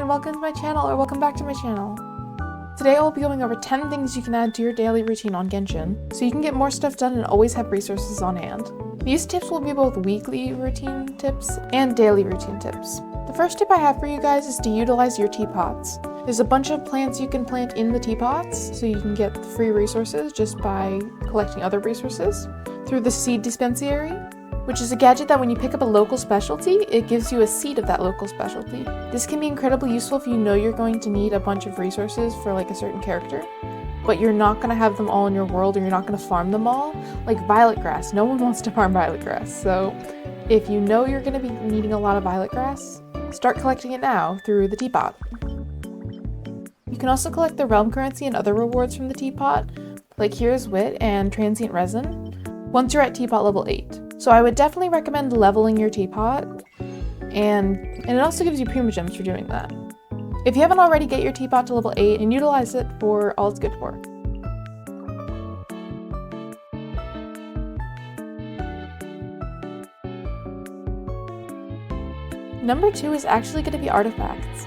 and welcome to my channel, or welcome back to my channel. Today I will be going over 10 things you can add to your daily routine on Genshin, so you can get more stuff done and always have resources on hand. These tips will be both weekly routine tips and daily routine tips. The first tip I have for you guys is to utilize your teapots. There's a bunch of plants you can plant in the teapots, so you can get free resources just by collecting other resources through the seed dispensary, which is a gadget that when you pick up a local specialty, it gives you a seed of that local specialty. This can be incredibly useful if you know you're going to need a bunch of resources for like a certain character, but you're not going to have them all in your world, or you're not going to farm them all. Like violet grass, no one wants to farm violet grass, so if you know you're going to be needing a lot of violet grass, start collecting it now through the teapot. You can also collect the realm currency and other rewards from the teapot, like Here's Wit and Transient Resin, once you're at teapot level 8. So I would definitely recommend leveling your teapot, and it also gives you primogems for doing that. If you haven't already, get your teapot to level 8 and utilize it for all it's good for. Number 2 is actually going to be artifacts.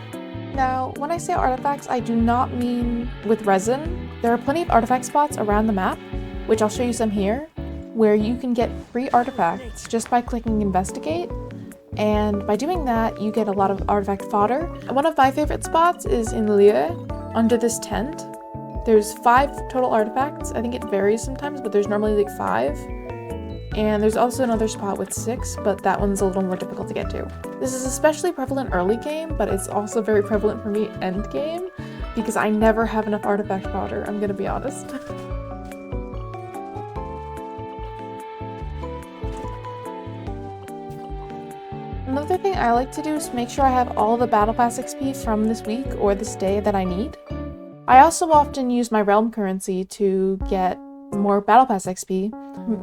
Now, when I say artifacts, I do not mean with resin. There are plenty of artifact spots around the map, which I'll show you some here, where you can get free artifacts just by clicking investigate, and by doing that you get a lot of artifact fodder. One of my favorite spots is in Lieu, under this tent. There's 5 total artifacts. I think it varies sometimes, but there's normally like 5. And there's also another spot with 6, but that one's a little more difficult to get to. This is especially prevalent early game, but it's also very prevalent for me end game, because I never have enough artifact fodder, I'm gonna be honest. Another thing I like to do is make sure I have all the Battle Pass XP from this week or this day that I need. I also often use my realm currency to get more Battle Pass XP,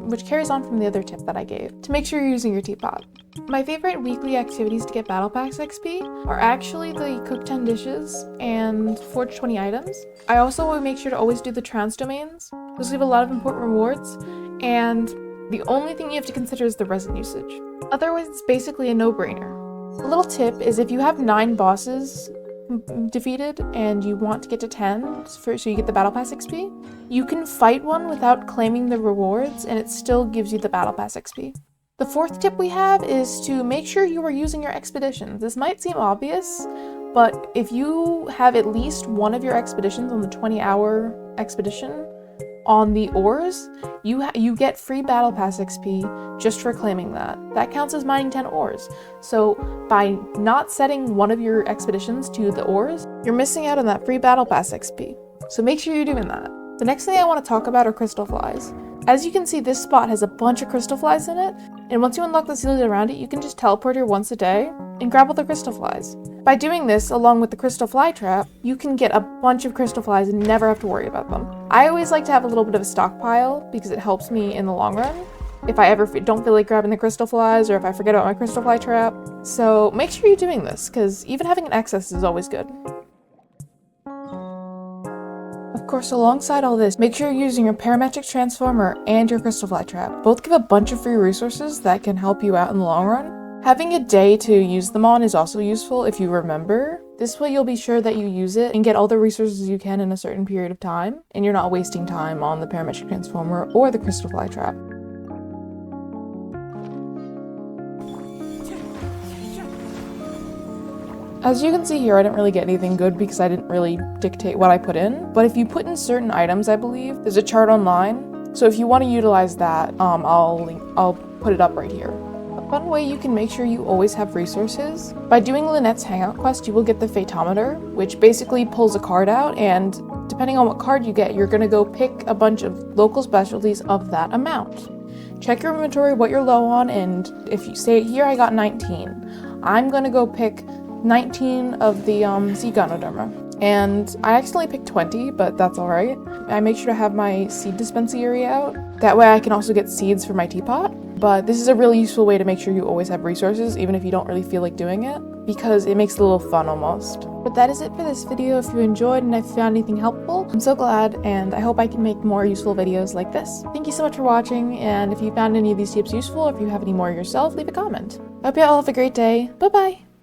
which carries on from the other tip that I gave, to make sure you're using your teapot. My favorite weekly activities to get Battle Pass XP are actually the cook 10 dishes and forge 20 items. I also will make sure to always do the trance domains. Those give a lot of important rewards, and the only thing you have to consider is the resin usage. Otherwise, it's basically a no-brainer. A little tip is if you have 9 bosses defeated and you want to get to 10 so you get the Battle Pass XP, you can fight one without claiming the rewards and it still gives you the Battle Pass XP. The 4th tip we have is to make sure you are using your expeditions. This might seem obvious, but if you have at least one of your expeditions on the 20-hour expedition on the ores, you get free Battle Pass XP just for claiming that. That counts as mining 10 ores. So by not setting one of your expeditions to the ores, you're missing out on that free Battle Pass XP. So make sure you're doing that. The next thing I want to talk about are crystal flies. As you can see, this spot has a bunch of crystal flies in it, and once you unlock the seals around it, you can just teleport here once a day and grab all the crystal flies. By doing this, along with the crystal fly trap, you can get a bunch of crystal flies and never have to worry about them. I always like to have a little bit of a stockpile because it helps me in the long run if I ever don't feel like grabbing the crystal flies, or if I forget about my crystal fly trap. So make sure you're doing this, because even having an excess is always good. Of course, alongside all this, make sure you're using your parametric transformer and your crystal fly trap. Both give a bunch of free resources that can help you out in the long run. Having a day to use them on is also useful if you remember. This way you'll be sure that you use it and get all the resources you can in a certain period of time, and you're not wasting time on the parametric transformer or the crystal fly trap. As you can see here, I didn't really get anything good because I didn't really dictate what I put in. But if you put in certain items, I believe, there's a chart online. So if you want to utilize that, I'll put it up right here. A fun way you can make sure you always have resources. By doing Lynette's Hangout quest, you will get the Fatometer, which basically pulls a card out, and depending on what card you get, you're going to go pick a bunch of local specialties of that amount. Check your inventory, what you're low on, and if you say, here I got 19, I'm going to go pick 19 of the sea Ganoderma. And I accidentally picked 20, but that's alright. I make sure to have my seed dispensary out. That way I can also get seeds for my teapot. But this is a really useful way to make sure you always have resources, even if you don't really feel like doing it, because it makes it a little fun almost. But that is it for this video. If you enjoyed and if you found anything helpful, I'm so glad, and I hope I can make more useful videos like this. Thank you so much for watching, and if you found any of these tips useful, or if you have any more yourself, leave a comment. I hope you all have a great day. Bye bye!